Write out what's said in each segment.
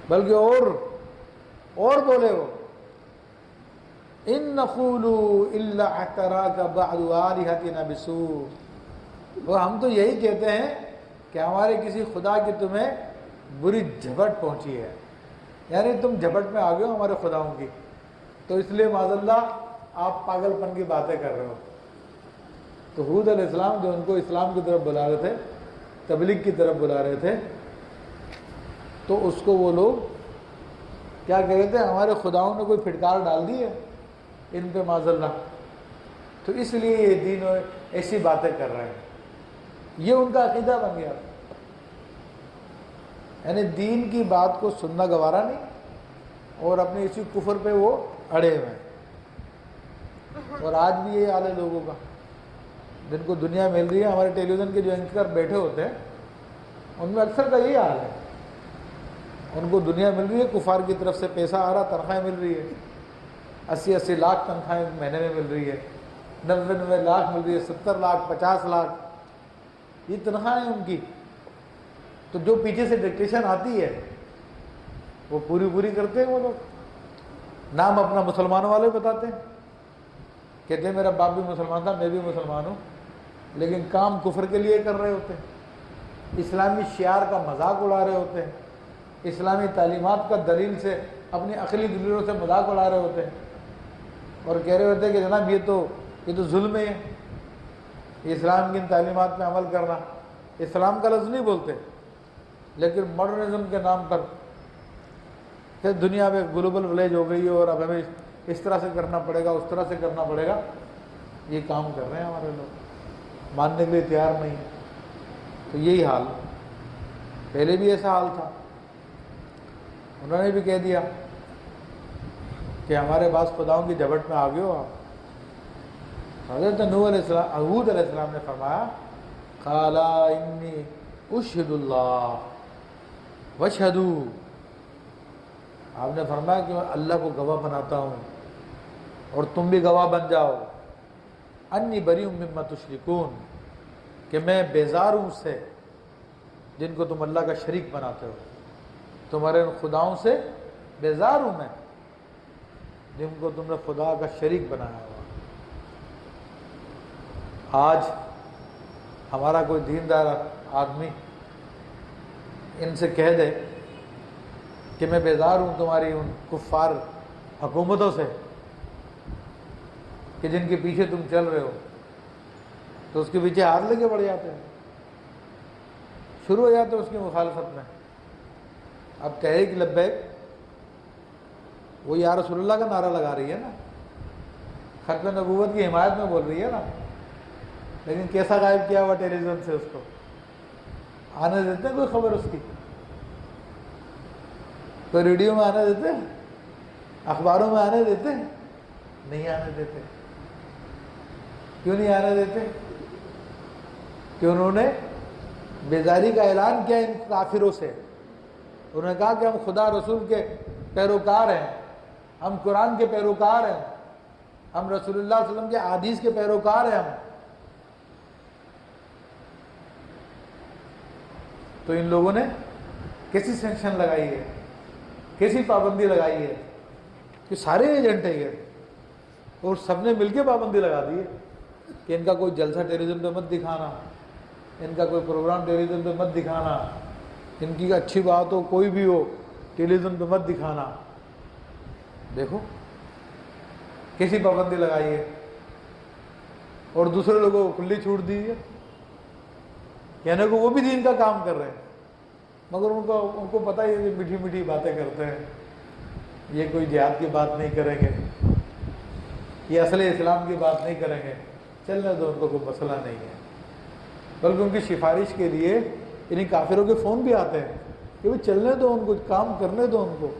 بلکہ اور بولے وہ ان نقول الا اعتراك بعض الهتنا بسوء، وہ ہم تو یہی کہتے ہیں کہ ہمارے کسی خدا کی تمہیں بری جھپٹ پہنچی ہے، یعنی تم جھپٹ میں آ گئے ہو ہمارے خداؤں کی، تو اس لیے معاذ اللہ آپ پاگل پن کی باتیں کر رہے ہو۔ تو ہود علیہ السلام جو ان کو اسلام کی طرف بلا رہے تھے، تبلیغ کی طرف بلا رہے تھے، تو اس کو وہ لوگ کیا کہہ رہے تھے، ہمارے خداؤں نے کوئی پھٹکار ڈال دی ہے ان پہ معاذ اللہ، تو اس لیے یہ دین ایسی باتیں کر رہے ہیں۔ یہ ان کا عقیدہ بن گیا، یعنی دین کی بات کو سننا گوارا نہیں اور اپنے اسی کفر پہ وہ اڑے ہوئے ہیں۔ اور آج بھی یہ حال ہے لوگوں کا، جن کو دنیا مل رہی ہے، ہمارے ٹیلی ویژن کے جو اینکر بیٹھے ہوتے ہیں ان میں اکثر کا یہی حال ہے، ان کو دنیا مل رہی ہے، کفار کی طرف سے پیسہ آ رہا، تنخواہیں مل رہی ہے، 80 لاکھ تنخواہیں مہینے میں مل رہی ہے، 90 لاکھ مل رہی ہے، 70 لاکھ 50 لاکھ، یہ تنخواہیں ہیں ان کی۔ تو جو پیچھے سے ڈکٹیشن آتی ہے وہ پوری کرتے ہیں وہ لوگ، نام اپنا مسلمانوں والے بتاتے ہیں، کہتے ہیں میرا باپ بھی مسلمان تھا، میں بھی مسلمان ہوں، لیکن کام کفر کے لیے کر رہے ہوتے ہیں، اسلامی شعار کا مذاق اڑا رہے ہوتے ہیں، اسلامی تعلیمات کا دلیل سے اپنی عقلی دلیلوں سے مذاق اڑا رہے ہوتے ہیں، اور کہہ رہے ہوتے ہیں کہ جناب یہ تو ظلم ہے، اسلام کی ان تعلیمات پہ عمل کرنا۔ اسلام کا لفظ نہیں بولتے، لیکن ماڈرنزم کے نام پر کہ دنیا میں گلوبل ولیج ہو گئی ہے اور اب ہمیں اس طرح سے کرنا پڑے گا، اس طرح سے کرنا پڑے گا، یہ کام کر رہے ہیں ہمارے لوگ، ماننے کے لیے تیار نہیں۔ تو یہی حال، پہلے بھی ایسا حال تھا، انہوں نے بھی کہہ دیا کہ ہمارے بعض خداؤں کی جھپٹ میں آ گئے ہو آپ۔ حضرت نوح علیہ السلام، ہود علیہ السلام نے فرمایا قال انی اشہد اللہ واشہدوا، آپ نے فرمایا کہ میں اللہ کو گواہ بناتا ہوں اور تم بھی گواہ بن جاؤ، انی بریء مما تشرکون، کہ میں بیزار ہوں اس سے جن کو تم اللہ کا شریک بناتے ہو، تمہارے ان خداؤں سے بیزار ہوں میں جن کو تم نے خدا کا شریک بنایا ہوا۔ آج ہمارا کوئی دیندار آدمی ان سے کہہ دے کہ میں بیزار ہوں تمہاری ان کفار حکومتوں سے کہ جن کے پیچھے تم چل رہے ہو، تو اس کے پیچھے ہاتھ لے کے بڑھ جاتے ہیں، شروع ہو جاتے ہیں اس کی مخالفت میں۔ اب تحریک لبیک وہ یا رسول اللہ کا نعرہ لگا رہی ہے نا، ختم نبوت کی حمایت میں بول رہی ہے نا، لیکن کیسا غائب کیا ہوا ٹیلی ویژن سے، اس کو آنے دیتے ہیں کوئی خبر اس کی؟ کوئی ریڈیو میں آنے دیتے ہیں؟ اخباروں میں آنے دیتے ہیں؟ نہیں آنے دیتے۔ کیوں نہیں آنے دیتے؟ کہ انہوں نے بیزاری کا اعلان کیا ان کافروں سے، انہوں نے کہا کہ ہم خدا رسول کے پیروکار ہیں، ہم قرآن کے پیروکار ہیں، ہم رسول اللہ صلی اللہ علیہ وسلم کے احادیث کے پیروکار ہیں ہم۔ تو ان لوگوں نے کیسی سینکشن لگائی ہے، کیسی پابندی لگائی ہے کہ سارے ایجنٹ ہیں یہ، اور سب نے مل کے پابندی لگا دی ہے کہ ان کا کوئی جلسہ ٹیلی ویژن پہ مت دکھانا، ان کا کوئی پروگرام ٹیلی ویژن پہ مت دکھانا، ان کی اچھی بات ہو کوئی بھی ہو ٹیلی ویژن پہ مت دکھانا۔ دیکھو کیسی پابندی لگائی ہے، اور دوسرے لوگوں کو کھلی چھوٹ دی ہے، کہنے کو وہ بھی دین کا کام کر رہے ہیں، مگر ان کو پتہ ہی ہے کہ میٹھی میٹھی باتیں کرتے ہیں، یہ کوئی جہاد کی بات نہیں کریں گے، یہ اصل اسلام کی بات نہیں کریں گے، چلنے دو، ان کو کوئی مسئلہ نہیں ہے۔ بلکہ ان کی سفارش کے لیے انہیں کافروں کے فون بھی آتے ہیں کہ وہ چلنے دو ان کو، کام کرنے دو ان کو۔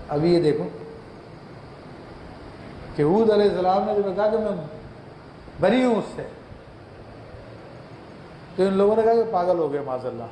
ابھی یہ دیکھو کہ ہود علیہ السلام نے جب کہا کہ میں بری ہوں اس سے، تو ان لوگوں نے کہا کہ پاگل ہو گئے معاذ اللہ،